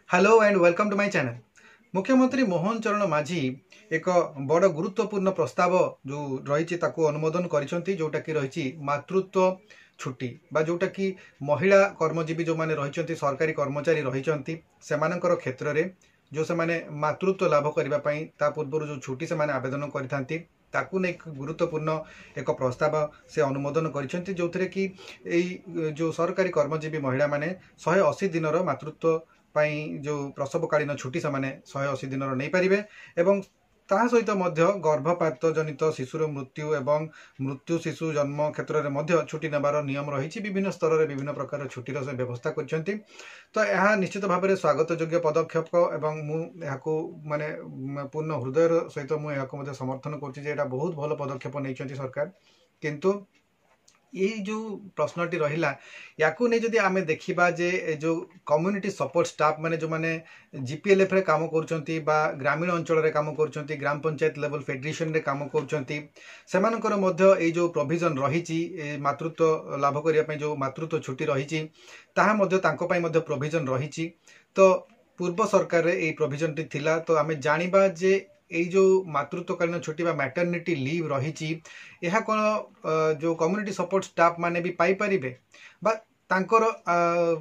Hello and welcome to my channel. मुख्यमंत्री मोहन चरण माझी एक बड़ गुरुत्वपूर्ण प्रस्ताव जो रही अनुमोदन करिसेंती, जोटा कि रही मातृत्व छुट्टी बा जोटा कि महिला कर्मजीवी जो माने रही सरकारी कर्मचारी रही क्षेत्र में जो से माने मातृत्व लाभ करने पूर्व जो छुट्टी से माने आवेदन करथांती ताकू ने गुरुत्वपूर्ण एक प्रस्ताव से अनुमोदन करिसेंती, जो थे कि जो सरकारी कर्मजीवी महिला माने 180 दिन मातृत्व जो प्रसवकालीन छुट्टी से 180 दिन नहीं पारे एवं ता सहित गर्भपात जनित शिशुर मृत्यु एवं मृत्यु शिशु जन्म क्षेत्र में छुट्टी नेबार नियम रही विभिन्न स्तर में विभिन्न प्रकार छुट्टीर से व्यवस्था कर तो यह निश्चित भाव में स्वागत योग्य पदक्षेप एवं मुझे माने पूर्ण हृदय सहित मुझे समर्थन कर बहुत भल पदक्षेप नहीं सरकार। किंतु ये जो प्रश्नटी रहिला याकू नहीं जदि आमे देखिबा जे जो कम्युनिटी सपोर्ट स्टाफ माने जो माने जीपीएलएफ रे काम करचंती बा ग्रामीण अंचल रे काम करचंती ग्राम पंचायत लेवल फेडरेशन रे काम करचंती सेमानकर मध्य ए जो प्रोविजन रहिची मातृत्व लाभ करिया पय जो मातृत्व छुट्टी रहिची ताहा मध्य तांको पय मध्य प्रोविजन रहिची। तो पूर्व सरकार रे ए प्रोविजन टी थिला तो आमे जानिबा जे ये जो मातृत्वकालीन छुट्टी बा मैटरनिटी लीव रही यह कौन जो कम्युनिटी सपोर्ट स्टाफ माने भी पाई परिबे बा तांकर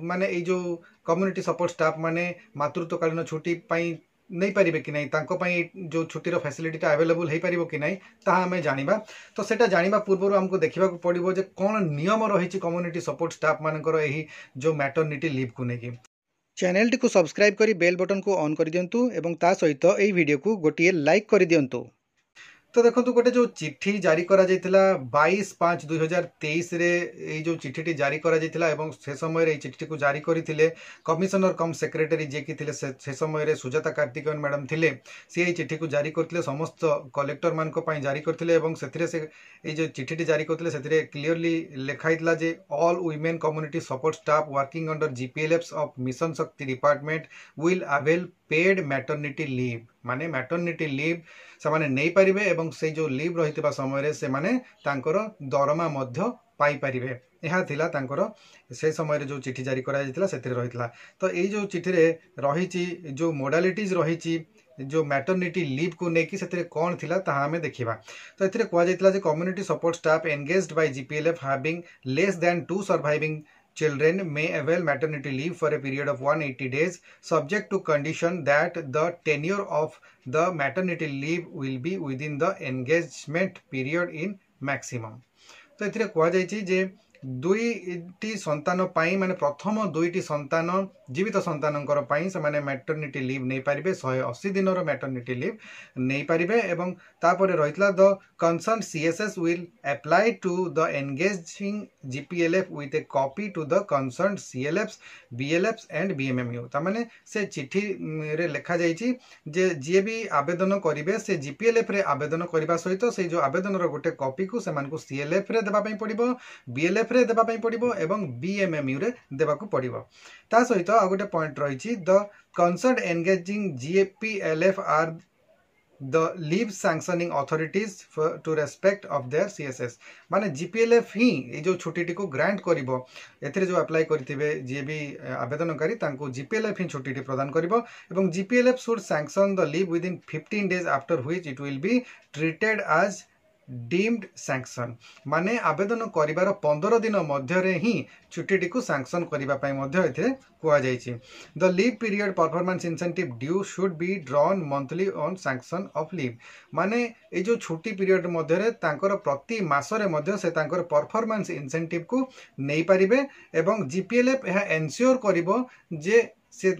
माने ये जो कम्युनिटी सपोर्ट स्टाफ माने मातृत्वकालीन छुट्टी पाई नहीं पारिबे कि नहीं तांको पाई जो छुट्टीर फैसिलिटी अवेलेबल हो पारिबो कि नहीं ताहा हमें जानिबा। तो सेटा जानिबा पूर्व हमको देखा पड़ो जे कौन नियम रही कम्युनिटी सपोर्ट स्टाफ मानकर यही जो मैटरनिटी लीव को लेकिन चैनल टी को सब्सक्राइब करी बेल बटन को ऑन कर दियंतु एवं ता सहित एई वीडियो को गोटिए लाइक कर दियंतु। तो देखो गोटे जो चिट्ठी जारी करा जायतिला 22/5/2023 रे ये जो चिट्ठी जारी करा जायतिला एवं से समय रे चिट्ठी को जारी करथिले कमिशनर कम सेक्रेटरी जे कि थिले से समय रे सुजाता कार्तिकेयन मैडम थिले से चिट्ठी को जारी करथिले समस्त कलेक्टर मान को पई जारी करथिले एवं सेथिरे से ये जो चिट्ठी जारी करथिले सेथिरे क्लियरली लिखाइतला जे all women community support staff working under GPLFs of mission Shakti department will avail paid maternity leave माने मैटरनिटी लीव से माने नहीं पारिबे एवं से जो लीव रही समय रे से माने तांकर दरमा मध्य पाई पारिबे यह थिला तांकर से समय रे जो चिट्ठी जारी करा जायतिला सेथिरे रहितला। तो ये जो चिट्ठी रे रहिची जो मोडालिटीज रहिची जो मैटरनिटी लीव को लेकिन से कौन थिला ताहा हमें देखिबा। तो एथिरे कहा जायतिला जे community support staff engaged by GPLF having less than 2 surviving children may avail maternity leave for a period of 180 days subject to condition that the tenure of the maternity leave will be within the engagement period in maximum। तो एथिरे कहा जायछि जे दुईटी संतान पाई माने प्रथम दुईटी संतान जीवित संतानंकर पाई से माने मैटरनिटी लीव नहीं पारिबे 180 दिन रो मैटरनिटी लीव नहीं पारिबे एवं तापर रहितला the concern CSS will apply to the engaging GPLF with a copy to the concern CLFs BLFs and BMMU. ता माने से चिट्ठी रे लिखा जायछि जे जे भी आवेदन करिवे से जीपीएलएफ रे आवेदन करबा सहित से जो आवेदन रो गोटे कॉपी को से मानको सीएलएफ रे देबा पई पड़िबो बीएलएफ रे देबा पई पड़िबो एवं बीएमएमयू रे देबाकू पड़िबो। ता सहित आ गोटे पॉइंट रही the concern engaging GPLF are the leave sanctioning authorities to respect of their CSS माने जीपीएलएफ ही ये जो छुट्टी को ग्रांट करिवो एथिरे जो अप्लाई करथिबे जे भी आवेदनकारी तांको जीपीएलएफ ही छुट्टी प्रदान करिवो एवं GPLF should sanction the leave within 15 days after which it will be treated as deemed sanction माने आवेदन करिवार 15 दिन मध्य रे ही छुट्टी को सैंक्शन करिवा पई मध्य एथिरे कुआ जायछि। The leave period performance incentive due should be drawn monthly on sanction of leave माने ए जो छुट्टी पीरियड मध्य रे तांकर प्रति मासरे मध्य से तांकर परफॉर्मेंस इंसेंटिव को नहीं पारिबे एवं जीपीएलएफ यह एन्श्योर करिवो जे से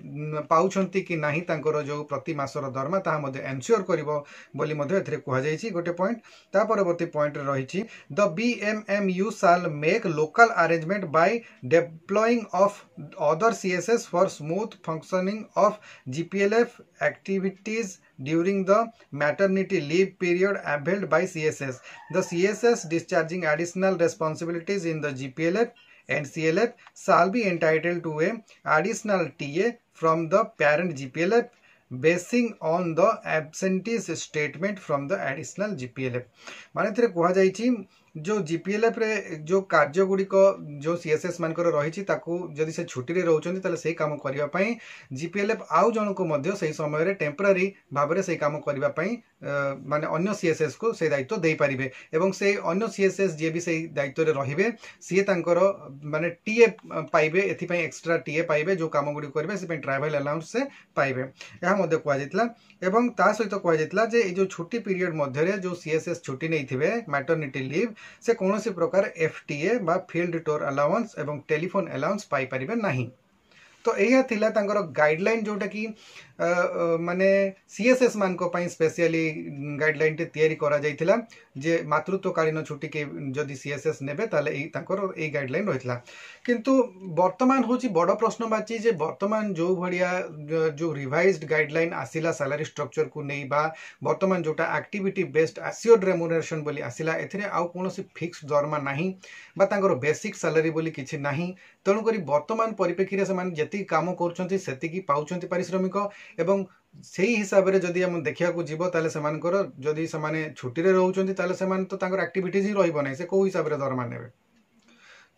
पाउछंती कि नाही तांकर जो प्रति मासर दरमा ताहा मध्ये एन्श्योर करिवो बोली मध्ये एथिरे कुहा जायछि। गोटे पॉइंट ता परवर्ती पॉइंट रहिछि the BMMU shall make local arrangement by deploying of other CSS for smooth functioning of GPLF activities during the maternity leave period availed by CSS. The CSS discharging additional responsibilities in the GPLF and CLF shall be entitled to a additional TA from the parent GPLF basing on the absentees statement from the additional GPLF माने थरे कहा जायछि जो जीपीएलएफ रे जो कार्य गुड़िक जो CSS मानकर रही जदि से छुट्टी रे रोचंती ताले से काम करिवा पई जीपीएलएफ आउ जन को मध्य से समय रे टेम्पररी भाव रे से काम करिवा पई माने अन्य सीएसएस को से दायित्व दे पारिबे एवं से अन्य सीएसएस जे भी से दायित्व रे रहिबे सी तांकर माने टीए पाइबे एथि पई एक्स्ट्रा टीए पाइबे जो काम गुडी करबे से पई ट्रैवल अलाउंस से पाइबे यह मध्य कह जायतला एवं ता सहित कह जायतला जे ए जो छुट्टी पीरियड मध्य रे जो सीएसएस छुट्टी नै थिबे मैटरनिटी लीव से कौन सी प्रकार एफटीए बा फील्ड टूर अलाउंस एवं टेलीफोन अलाउंस पाई परिबे नहीं। तो यह थिला तांकर गाइडलाइन जोटा कि माने सीएसएस मान को पई स्पेशली गाइडलाइन टे तयारी करा जायतिला जे मातृत्वकालीन छुट्टी के जदि सीएसएस नेबे ताले ए तांकर ए गाइडलाइन रहितला किंतु वर्तमान होची बड़ प्रश्न बाची जे वर्तमान जो भड़िया जो रिवाइज्ड गाइडलाइन आसिला सैलरी स्ट्रक्चर को नहीं बा वर्तमान जोटा एक्टिविटी बेस्ड एश्योर्ड रेम्युनरेशन बोली आसिला एथिरे आउ कोनोसी फिक्स दरमा नाही बा तांकर बेसिक सैलरी बोली किछि नाही तेणु करी वर्तमान परिप्रेक्षी से मान जति काम करछंती सेति पाउछंती पारिश्रमिक एवं सेही हिसाब रे जदि हम देखिया को जीवो ताले समानकर जदि समाने छुट्टी रे रहउछंती ताले समान तो तांकर एक्टिविटीज ही रहिबो नै से को हिसाब रे दरमा नेबे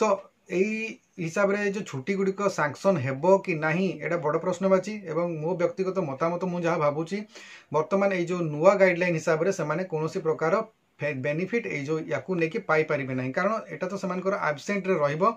तो एई हिसाब रे जो छुट्टी गुडी को सैंक्शन हेबो कि नाही एडा बड़ प्रश्नवाची एवं मो व्यक्तिगत मतामत मु जहा भाबुची वर्तमान ए जो नुवा गाइडलाइन हिसाब रे समाने कोनोसी प्रकार बेनिफिट ए जो याकू नेकी पाई परिबे नाही कारण एटा तो समानकर एब्सेंट रे रहिबो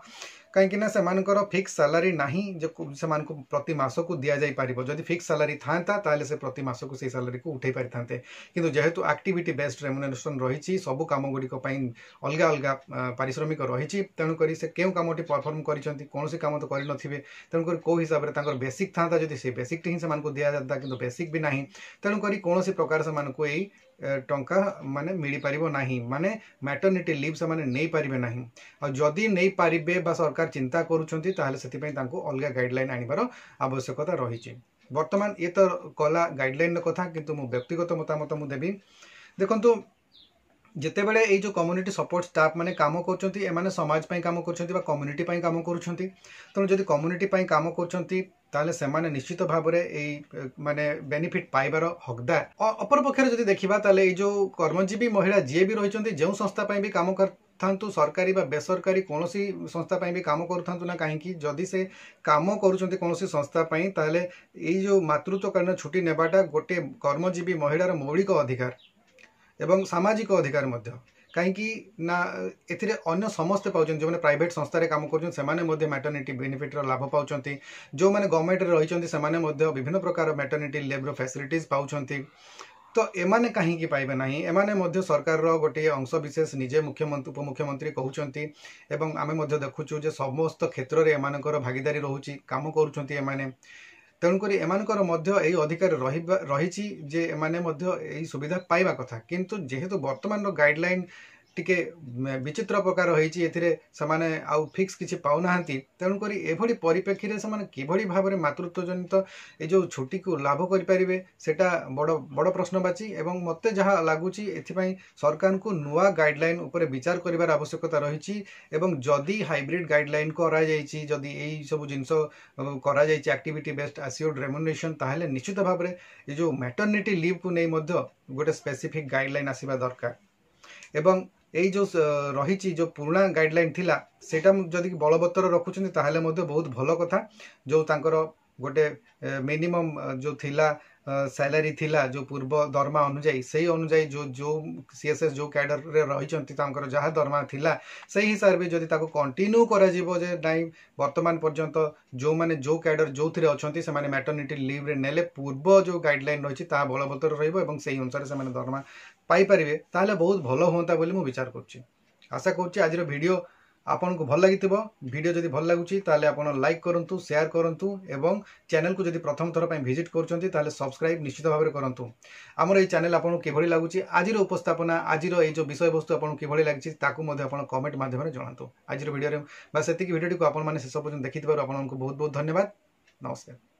कहीं सेमानकर फिक्स सैलरी नाही जो सेमान को प्रति मास को दिया जाई पारिबो जदि फिक्स सैलरी थांता ताले से प्रति मास को से सैलरी को उठै पारि थांते किंतु जेहेतु एक्टिविटी बेस्ड रेम्युनरेशन रहिछि सब काम गुडी को पई अलगा अलगा पारिश्रमिक रहिछि तेनु करी से केउ कामटी परफॉर्म करिसंती कोनोसी काम तो करि नथिबे तेनु करी को हिसाब रे तांकर बेसिक थांता जदि से बेसिक टी सेमान को दिया जाता किंतु बेसिक भी नाही तेनु करी कोनोसी प्रकार सेमान को एई टंका माने मिली पारिबो नाही माने मैटरनिटी लीव से माने नै पारिबे नाही और जदि नै पारिबे बा सरकार चिंता करूछंती ताहाले सेति पई तांको अलगा गाइडलाइन आनिबार आवश्यकता रहिछि वर्तमान ये तो कला गाइडलाइन कथा किंतु मो व्यक्तिगत मतामत मु देबी देखंतु जेते बेले ए जो कम्युनिटी सपोर्ट स्टाफ माने काम करछंती ए माने समाज पई काम करछंती बा कम्युनिटी पई काम करछंती त जदि कम्युनिटी पई काम करछंती ताले से माने निश्चित भाव रे ए माने बेनिफिट पाइबार हकदार अपर पक्षरे जदि देखिबा ताले ए जो कर्मजीवी महिला जे भी रहिचंती जेउ संस्था पई भी काम कर थांतु सरकारी बा बेसरकारी कोनोसी संस्था पई भी काम करथांतु ना काहेकि जदि से काम करूचंती कोनोसी संस्था पई ताले ए जो मातृत्वकालीन छुट्टी नेबाटा गोटे कर्मजीवी महिलार मौलिक अधिकार एवं सामाजिक अधिकार मध्य कहीं ना एथिरे अन्य समस्ते पाउछन जो माने प्राइवेट संस्था रे काम करछन से माने मध्य मैटरनिटी बेनिफिट रो लाभ पाउछंती जो माने गवर्नमेंट रे रहिछंती से माने मध्य विभिन्न प्रकार मैटरनिटी लीव रो फैसिलिटीज पाउछंती तो एमाने कहीं पाइबे नाही एमाने मध्य सरकार रो गोटे अंश विशेष निजे मुख्यमंत्री उपमुख्यमंत्री कहउछंती एवं आमे मध्य देखुछु जे समस्त क्षेत्र रे एमानकर भागीदारी रहउची काम करूछंती एमाने तेणुकरी एमानकर मध्य एई अधिकार रही जे एमाने मध्य एई सुविधा पाइबा कथा किंतु जेहेतु वर्तमान गाइडलाइन टिके विचित्र प्रकार होईची एथिरे समाने आउ फिक्स किछि पाउनाहांती तेणुकरी एभली परिप्रेक्षी रे समाने किभली भाबरे मातृत्व जनित ए जो छुट्टी को लाभ करि परिबे सेटा बड़ बड़ प्रश्नवाची एवं मते जहा लागुची एथिपई सरकार को नुवा गाइडलाइन ऊपर विचार करिवार आवश्यकता रहिची एवं जदी हाइब्रिड गाइडलाइन करा जाईची जदी एई सब जिंस करा जाईची एक्टिविटी बेस्ड एश्योर्ड रेम्युनरेशन ताहेले निश्चित भाबरे ए जो मैटरनिटी लीव को नै मध्य गोटे स्पेसिफिक गाइडलाइन आसीबा दरकार एवं यही जो रही जो पुराना गाइडलाइन थिला सेटा जदि बलवत्तर रखुचंती ताहले मध्य बहुत भल कथा जो तांकर गोटे मिनिमम जो थिला सैलरी थिला जो पूर्व दरमा अनुजाई सही अनुजाई जो जो सीएसएस जो कैडर रे रहिचंती तांकर जहा दरमा थिला सही हिसाब रे जदि ताको कंटिन्यू करा जीवो जे नाही वर्तमान पर्यंत जो माने जो कैडर जो थिरे अछंती से माने मैटरनिटी लीव रे नेले पूर्व जो गाइडलाइन रहिची ता बलवत्तर रहइबो एवं सही अनुसार से माने दरमा पाई परिबे ताले बहुत भलो होंता बोली मु विचार करछि आशा करछि आज रो वीडियो आपन को भल लागिथिबो वीडियो जदि भल लागुची ताले आपन लाइक करंतु शेयर करंतु एवं चैनल को जदि प्रथम थर पय विजिट करचंती ताले सब्सक्राइब निश्चित भाव में करंतु हमर ए चैनल आपन केभली लागुची आज रो उपस्थापना आज रो ए जो विषय वस्तु आपन केभली लागिची ताकू मध्ये आपन कमेंट माध्यम रे जणांतु आज रो वीडियो रे बस एतिकी वीडियो को आपन माने शेष पर्यंत देखिथिबार आपन को बहुत बहुत धन्यवाद नमस्कार।